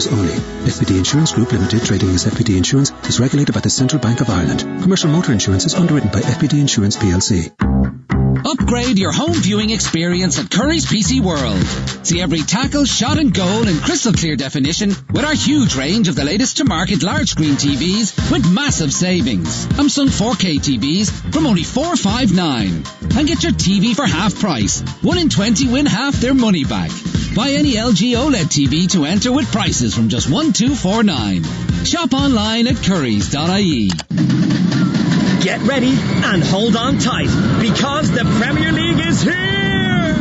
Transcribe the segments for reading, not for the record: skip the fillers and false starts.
only. FBD Insurance Group Limited, trading as FBD Insurance, is regulated by the Central Bank of Ireland. Commercial motor insurance is underwritten by FBD Insurance plc. Upgrade your home viewing experience at Curry's PC World. See every tackle, shot and goal in crystal clear definition with our huge range of the latest to market large screen TVs with massive savings. Samsung 4K TVs from only $459. And get your TV for half price. 1 in 20 win half their money back. Buy any LG OLED TV to enter with prices from just $1,249. Shop online at currys.ie. Get ready and hold on tight, because the Premier League is here!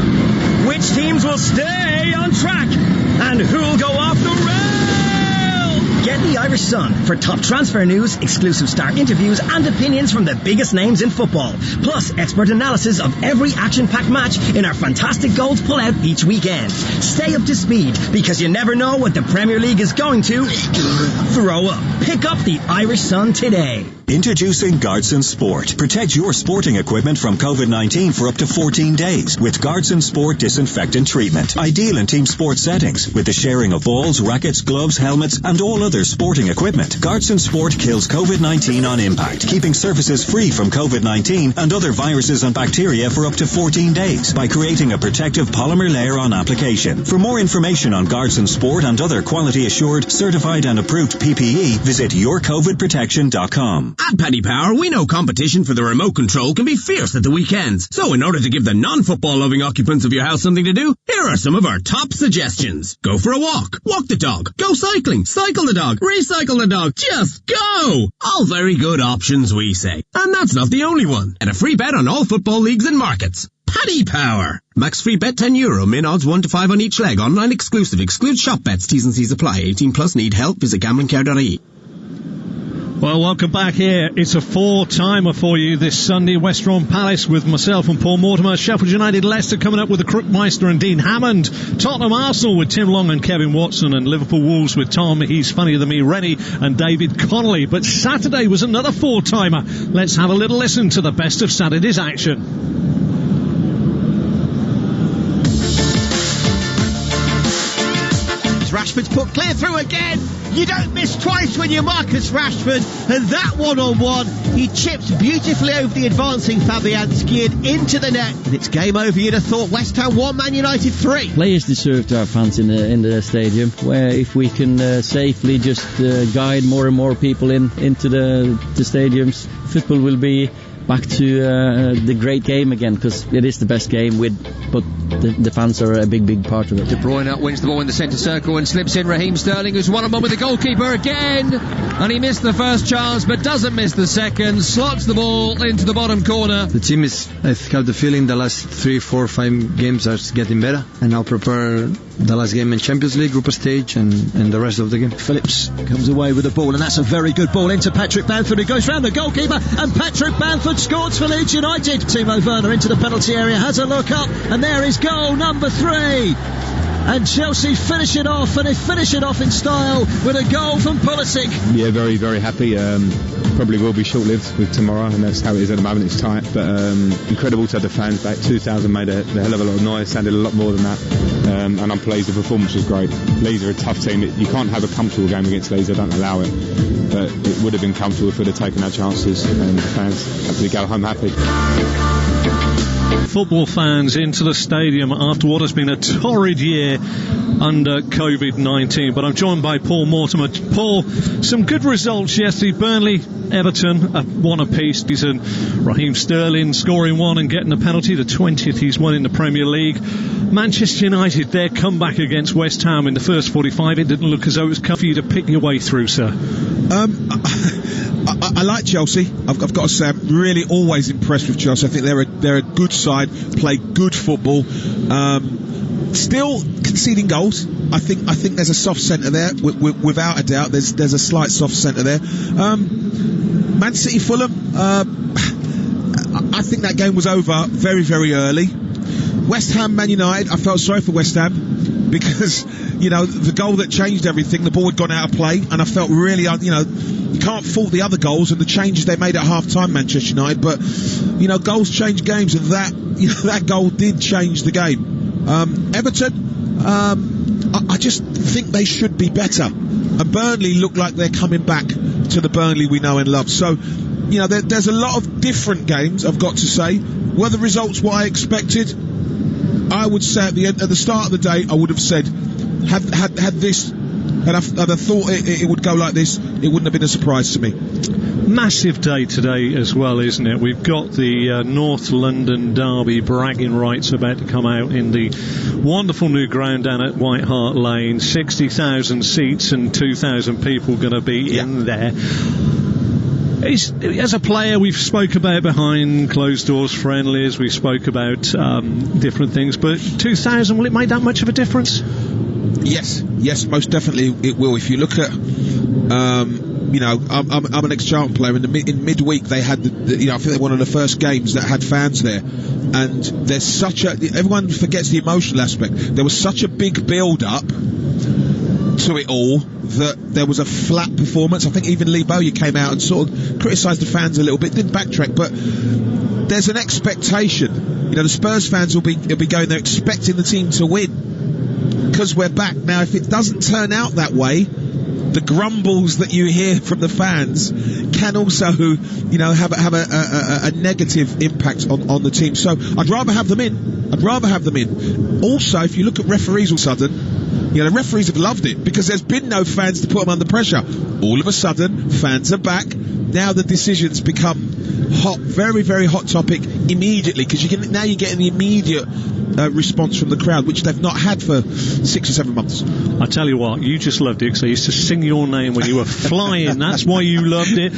Which teams will stay on track, and who'll go off the rail? Get the Irish Sun for top transfer news, exclusive star interviews and opinions from the biggest names in football, plus expert analysis of every action-packed match in our fantastic goals pull-out each weekend. Stay up to speed, because you never know what the Premier League is going to throw up. Pick up the Irish Sun today. Introducing Guardson Sport. Protect your sporting equipment from COVID-19 for up to 14 days with Guardson Sport disinfectant treatment. Ideal in team sport settings with the sharing of balls, rackets, gloves, helmets and all other sporting equipment. Guardson Sport kills COVID-19 on impact, keeping surfaces free from COVID-19 and other viruses and bacteria for up to 14 days by creating a protective polymer layer on application. For more information on Guardson Sport and other quality assured, certified and approved PPE, visit yourcovidprotection.com. At Paddy Power, we know competition for the remote control can be fierce at the weekends. So in order to give the non-football loving occupants of your house something to do, here are some of our top suggestions. Go for a walk. Walk the dog. Go cycling. Cycle the dog. Recycle the dog. Just go! All very good options, we say. And that's not the only one. Get a free bet on all football leagues and markets. Paddy Power. Max free bet €10. Min odds 1 to 5 on each leg. Online exclusive. Excludes shop bets. T's and C's apply. 18 plus. Need help? Visit gamblingcare.ie. Well, welcome back here. It's a four-timer for you this Sunday. West Brom Palace with myself and Paul Mortimer. Sheffield United Leicester coming up with the Crookmeister and Dean Hammond. Tottenham Arsenal with Tim Long and Kevin Watson. And Liverpool Wolves with Tom, He's Funnier Than Me, Rennie and David Connolly. But Saturday was another four-timer. Let's have a little listen to the best of Saturday's action. Rashford's put clear through again. You don't miss twice when you're Marcus Rashford. And that one-on-one, he chips beautifully over the advancing Fabianski and into the net. And it's game over. You'd have thought West Ham 1, Man United 3. Players deserve to have fans in the stadium, where if we can safely just guide more and more people into the stadiums, football will be back to the great game again, because it is the best game, but the fans are a big part of it. De Bruyne wins the ball in the centre circle and slips in Raheem Sterling, who's one-on-one with the goalkeeper again, and he missed the first chance but doesn't miss the second, slots the ball into the bottom corner. The team is, I have the feeling the last 3, 4, 5 games are getting better, and I'll prepare the last game in Champions League group stage and the rest of the game. Phillips comes away with the ball, and that's a very good ball into Patrick Bamford, who goes round the goalkeeper, and Patrick Bamford scores for Leeds United. Timo Werner into the penalty area, has a look up, and there is goal number 3. And Chelsea finish it off, and they finish it off in style with a goal from Pulisic. Yeah, very, very happy. Probably will be short-lived with tomorrow, and that's how it is at the moment. It's tight, but incredible to have the fans back. 2,000 made a hell of a lot of noise, sounded a lot more than that, and I'm pleased. The performance was great. Leeds are a tough team. You can't have a comfortable game against Leeds, they don't allow it, but it would have been comfortable if we'd have taken our chances, and the fans hopefully go home happy. Football fans into the stadium after what has been a torrid year under COVID-19. But I'm joined by Paul Mortimer. Paul, some good results yesterday. Burnley, Everton, 1 apiece. And Raheem Sterling scoring 1 and getting a penalty, the 20th he's won in the Premier League. Manchester United, their comeback against West Ham in the first 45. It didn't look as though it was tough for you to pick your way through, sir. I like Chelsea. I've got to say, I'm really always impressed with Chelsea. I think they're a good side, play good football. Still conceding goals. I think there's a soft centre there, without a doubt. There's a slight soft centre there. Man City, Fulham. I think that game was over very, very early. West Ham, Man United. I felt sorry for West Ham because the goal that changed everything, the ball had gone out of play, and I felt really, you can't fault the other goals and the changes they made at half-time, Manchester United, but goals change games, and that goal did change the game. Everton, I just think they should be better. And Burnley look like they're coming back to the Burnley we know and love. So, you know, there's a lot of different games, I've got to say. Were the results what I expected? I would say at the start of the day, I would have said, had I thought it would go like this, it wouldn't have been a surprise to me. Massive day today as well, isn't it? We've got the North London derby bragging rights about to come out in the wonderful new ground down at White Hart Lane. 60,000 seats and 2,000 people going to be in there. As a player, we've spoke about behind closed doors friendlies, we spoke about different things, but 2,000, will it make that much of a difference? Yes, most definitely it will. If you look at, you know, I'm an ex-Charlton player. In midweek they had, you know, I think they're one of the first games that had fans there, and there's such a, everyone forgets the emotional aspect. There was such a big build-up to it all that there was a flat performance. I think even Lee Bowyer came out and sort of criticised the fans a little bit, didn't backtrack, but there's an expectation. You know, the Spurs fans will be going there expecting the team to win because we're back. Now, if it doesn't turn out that way, the grumbles that you hear from the fans can also, you know, have a negative impact on the team. So I'd rather have them in. Also, if you look at referees all of a sudden, you know, the referees have loved it because there's been no fans to put them under pressure. All of a sudden, fans are back. Now the decisions become hot, very, very hot topic immediately, because you're getting the immediate response from the crowd, which they've not had for 6 or 7 months. I tell you what, you just loved it because I used to sing your name when you were flying. That's why you loved it.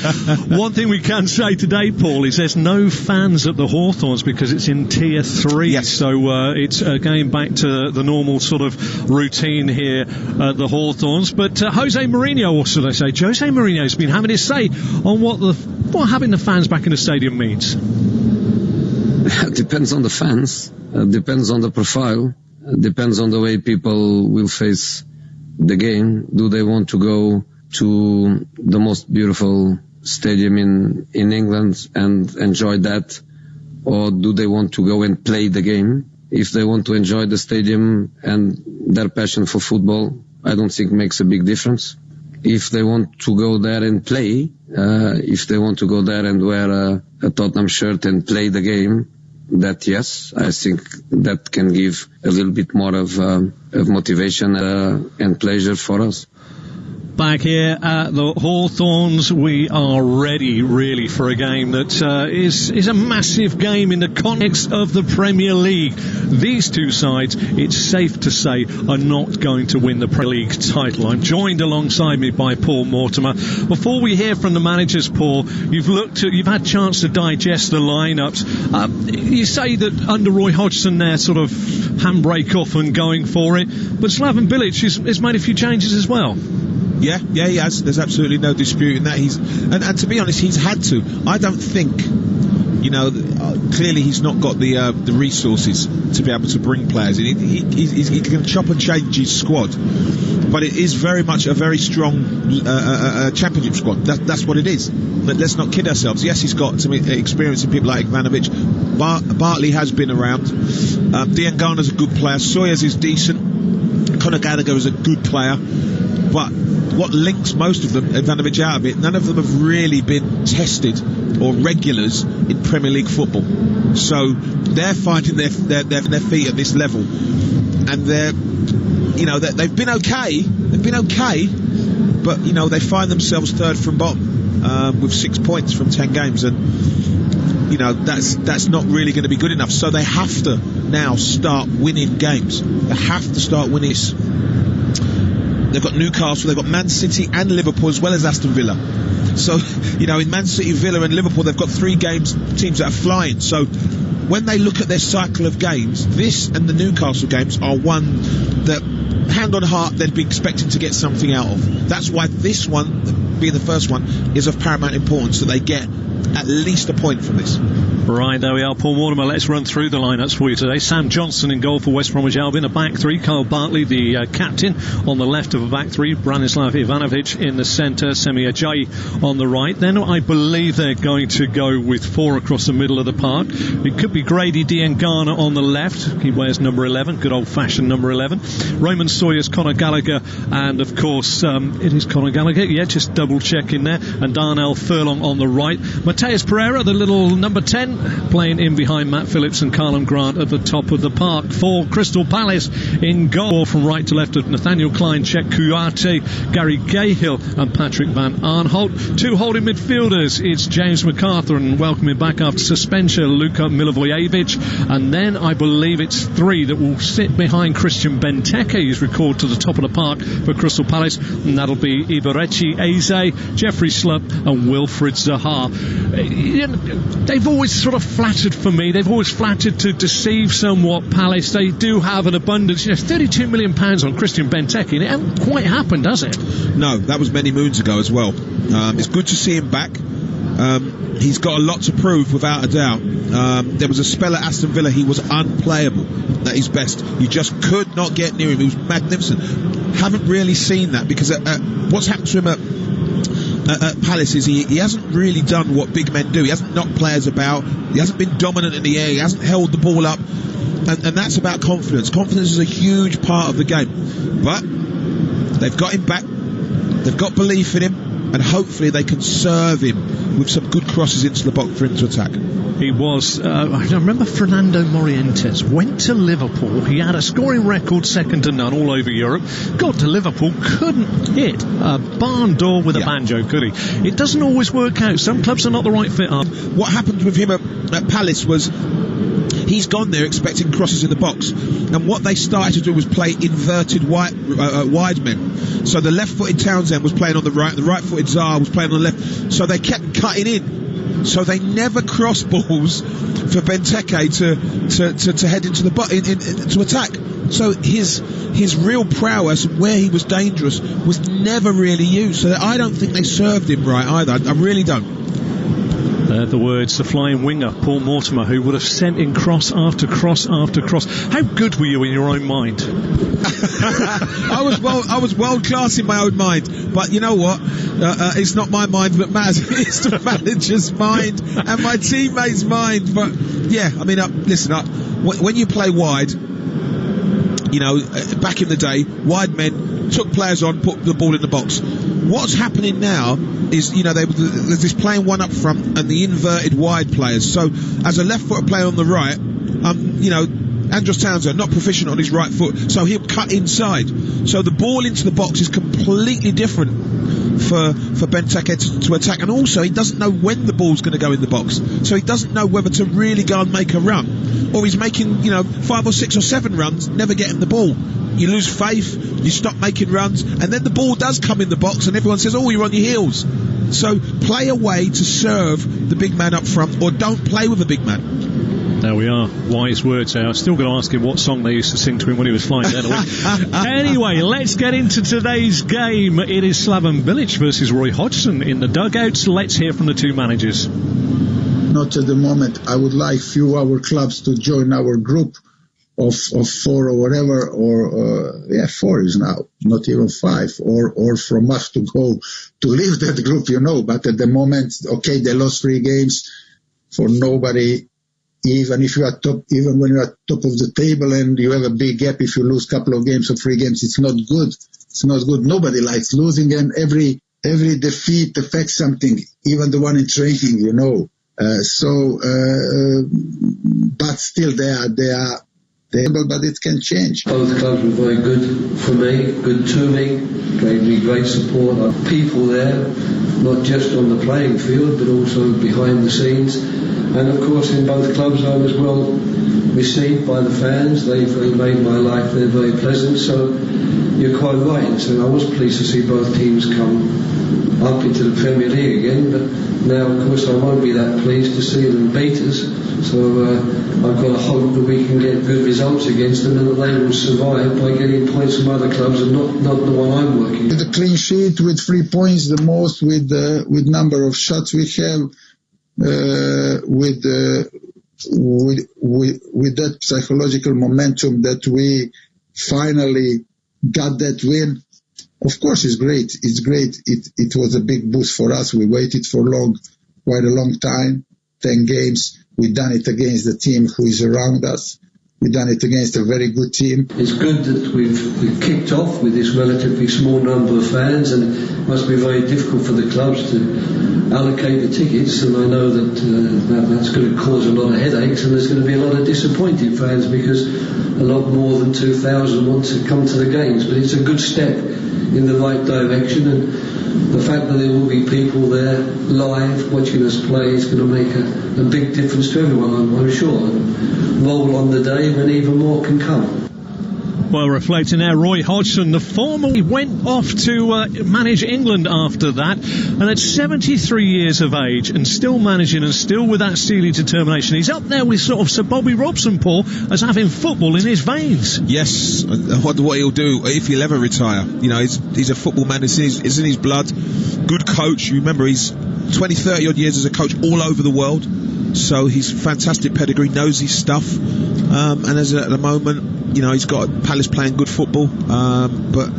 One thing we can say today, Paul, is there's no fans at the Hawthorns because it's in Tier 3. Yes. So it's going back to the normal sort of routine here at the Hawthorns. But Jose Mourinho, or should I say, Jose Mourinho's been having his say on what having the fans back in the stadium means. It depends on the fans, depends on the profile, depends on the way people will face the game. Do they want to go to the most beautiful stadium in England and enjoy that, or do they want to go and play the game? If they want to enjoy the stadium and their passion for football, I don't think makes a big difference. If they want to go there and play, if they want to go there and wear a Tottenham shirt and play the game, that yes, I think that can give a little bit more of motivation and pleasure for us. Back here at the Hawthorns, we are ready really for a game that is a massive game in the context of the Premier League. These two sides, it's safe to say, are not going to win the Premier League title. I'm joined alongside me by Paul Mortimer. Before we hear from the managers, Paul, you've had a chance to digest the lineups. You say that under Roy Hodgson they're sort of handbrake off and going for it, but Slaven Bilic has made a few changes as well. Yeah, he has. There's absolutely no disputing that. And to be honest, he's had to. I don't think, you know, clearly he's not got the resources to be able to bring players in. He can chop and change his squad, but it is very much a very strong championship squad. That's what it is. But let's not kid ourselves. Yes, he's got some experience in people like Ivanovic. Bartley has been around. Dann Garner's a good player. Sawyers is decent. Conor Gallagher is a good player. But what links most of them, Ivanovic out of it, none of them have really been tested or regulars in Premier League football. So they're finding their feet at this level, and they've been okay. But you know, they find themselves third from bottom with 6 points from 10 games, and you know that's not really going to be good enough. So they have to now start winning games. They have to start winning this. They've got Newcastle, they've got Man City and Liverpool, as well as Aston Villa. So, you know, in Man City, Villa and Liverpool, they've got 3 teams that are flying. So when they look at their cycle of games, this and the Newcastle games are one that, hand on heart, they'd be expecting to get something out of. That's why this one, being the first one, is of paramount importance, that they get at least a point from this. Right, there we are, Paul Mortimer. Let's run through the lineups for you today. Sam Johnstone in goal for West Bromwich Albion, a back three. Kyle Bartley, the captain, on the left of a back three. Branislav Ivanovic in the centre. Semi Ajayi on the right. Then I believe they're going to go with 4 across the middle of the park. It could be Grady Diangana on the left. He wears number 11, good old-fashioned number 11. Roman Sawyers, Conor Gallagher, and of course it is Conor Gallagher. Yeah, just double-checking there. And Darnell Furlong on the right. Mateus Pereira, the little number 10, playing in behind Matt Phillips and Ahearne-Grant at the top of the park. For Crystal Palace in goal from right to left of Nathaniel Clyne, Czech Kouyate, Gary Cahill and Patrick Van Aanholt. 2 holding midfielders, it's James McArthur, and welcoming back after suspension Luka Milivojevic, and then I believe it's 3 that will sit behind Christian Benteke, who's recalled to the top of the park for Crystal Palace, and that'll be Iberechi Eze, Jeffrey Slupp and Wilfried Zaha. They've always sort of flattered for me, they've always flattered to deceive somewhat Palace. They do have an abundance, £32 million on Christian Benteke, and it hasn't quite happened, has it? No, that was many moons ago as well. It's good to see him back. He's got a lot to prove, without a doubt. There was a spell at Aston Villa, he was unplayable at his best. You just could not get near him. He was magnificent. Haven't really seen that, because what's happened to him at Palace is he hasn't really done what big men do. He hasn't knocked players about, he hasn't been dominant in the air, he hasn't held the ball up, and that's about confidence. Confidence is a huge part of the game, but they've got him back, they've got belief in him, and hopefully they can serve him with some good crosses into the box for him to attack. He was, I remember Fernando Morientes went to Liverpool, he had a scoring record second to none all over Europe, got to Liverpool, couldn't hit a barn door with a banjo, could he? It doesn't always work out, some clubs are not the right fit up. What happened with him at Palace was he's gone there expecting crosses in the box, and what they started to do was play inverted wide men. So the left-footed Townsend was playing on the right, the right-footed Zaha was playing on the left, so they kept cutting in. So they never cross balls for Benteke to head into the to attack. So his real prowess, where he was dangerous, was never really used. So I don't think they served him right either. I really don't. The words, the flying winger, Paul Mortimer, who would have sent in cross after cross after cross. How good were you in your own mind? I was world class in my own mind, but you know what? It's not my mind that matters. It's the manager's mind and my teammates' mind. But yeah, I mean, listen, when you play wide, you know, back in the day, wide men took players on, put the ball in the box. What's happening now is, you know, there's this playing one up front and the inverted wide players. So as a left footer player on the right, you know, Andros Townsend not proficient on his right foot, so he'll cut inside. So the ball into the box is completely different for Benteke to attack, and also he doesn't know when the ball's going to go in the box, so he doesn't know whether to really go and make a run, or he's making, you know, 5 or 6 or 7 runs, never getting the ball. You lose faith, you stop making runs, and then the ball does come in the box and everyone says, oh, you're on your heels. So play a way to serve the big man up front, or don't play with a big man. There we are, wise words. I'm still going to ask him what song they used to sing to him when he was flying down the wing. Anyway, let's get into today's game. It is Slaven Bilic versus Roy Hodgson in the dugouts. Let's hear from the two managers. Not at the moment. I would like few our clubs to join our group of 4 or whatever, or 4 is now, not even 5, or from us to go to leave that group, you know. But at the moment, okay, they lost 3 games for nobody. Even if you are top, even when you are top of the table and you have a big gap, if you lose a couple of games or 3 games, it's not good. It's not good. Nobody likes losing, and every defeat affects something, even the one in training, you know. But still they are able, but it can change. Both clubs were very good for me, good to me, gave me great support. People there, not just on the playing field, but also behind the scenes. And of course in both clubs I was well received by the fans. They've made my life there very pleasant, so you're quite right. So I was pleased to see both teams come up into the Premier League again, but now of course I won't be that pleased to see them beat us. So I've got to hope that we can get good results against them and that they will survive by getting points from other clubs and not the one I'm working. The clean sheet with 3 points, the most with number of shots we have. with that psychological momentum that we finally got that win. Of course, it's great. It's great. It was a big boost for us. We waited for quite a long time, 10 games. We've done it against the team who is around us. We've done it against a very good team. It's good that we've kicked off with this relatively small number of fans, and it must be very difficult for the clubs to allocate the tickets, and I know that that's going to cause a lot of headaches, and there's going to be a lot of disappointed fans because a lot more than 2,000 want to come to the games, but it's a good step in the right direction, and the fact that there will be people there live watching us play is going to make a big difference to everyone, I'm sure. Roll on the day when even more can come. Well, reflecting there, Roy Hodgson, the former, went off to manage England after that, and at 73 years of age and still managing and still with that steely determination. He's up there with sort of Sir Bobby Robson, Paul, as having football in his veins. Yes, I wonder what he'll do if he'll ever retire. You know, he's a football man, it's in his blood. Good coach, you remember he's 20, 30 odd years as a coach all over the world, so he's fantastic pedigree, knows his stuff, and as at the moment, you know, he's got Palace playing good football, but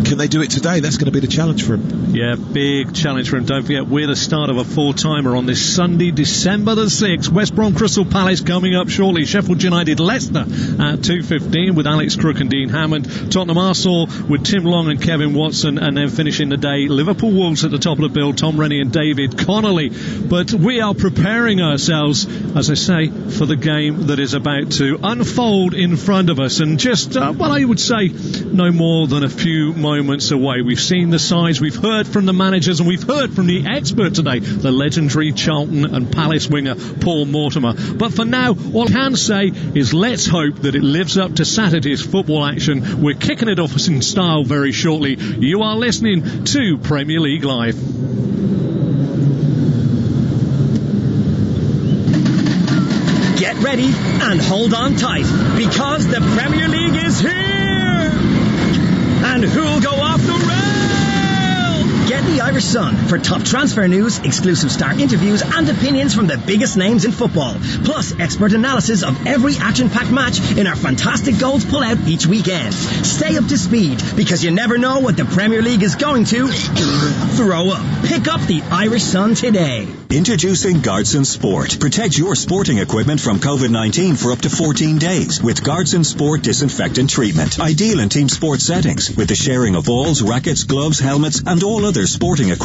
can they do it today? That's going to be the challenge for him. Yeah, big challenge for him. Don't forget, we're the start of a four-timer on this Sunday, December the 6th. West Brom Crystal Palace coming up shortly. Sheffield United Leicester at 2:15 with Alex Crook and Dean Hammond. Tottenham Arsenal with Tim Long and Kevin Watson, and then finishing the day, Liverpool Wolves at the top of the bill, Tom Rennie and David Connolly. But we are preparing ourselves, as I say, for the game that is about to unfold in front of us, and just, well, I would say no more than a few moments away. We've seen the sides, we've heard from the managers, and we've heard from the expert today, the legendary Charlton and Palace winger Paul Mortimer. But for now, all I can say is let's hope that it lives up to Saturday's football action. We're kicking it off in style very shortly. You are listening to Premier League Live. Get ready and hold on tight, because the Premier League is here! And who'll go off the rail? Get the Irish Sun for top transfer news, exclusive star interviews and opinions from the biggest names in football. Plus expert analysis of every action-packed match in our fantastic goals pull-out each weekend. Stay up to speed, because you never know what the Premier League is going to throw up. Pick up the Irish Sun today. Introducing Guardsson Sport. Protect your sporting equipment from COVID-19 for up to 14 days with Guardsson Sport disinfectant treatment. Ideal in team sport settings with the sharing of balls, rackets, gloves, helmets and all other sporting equipment.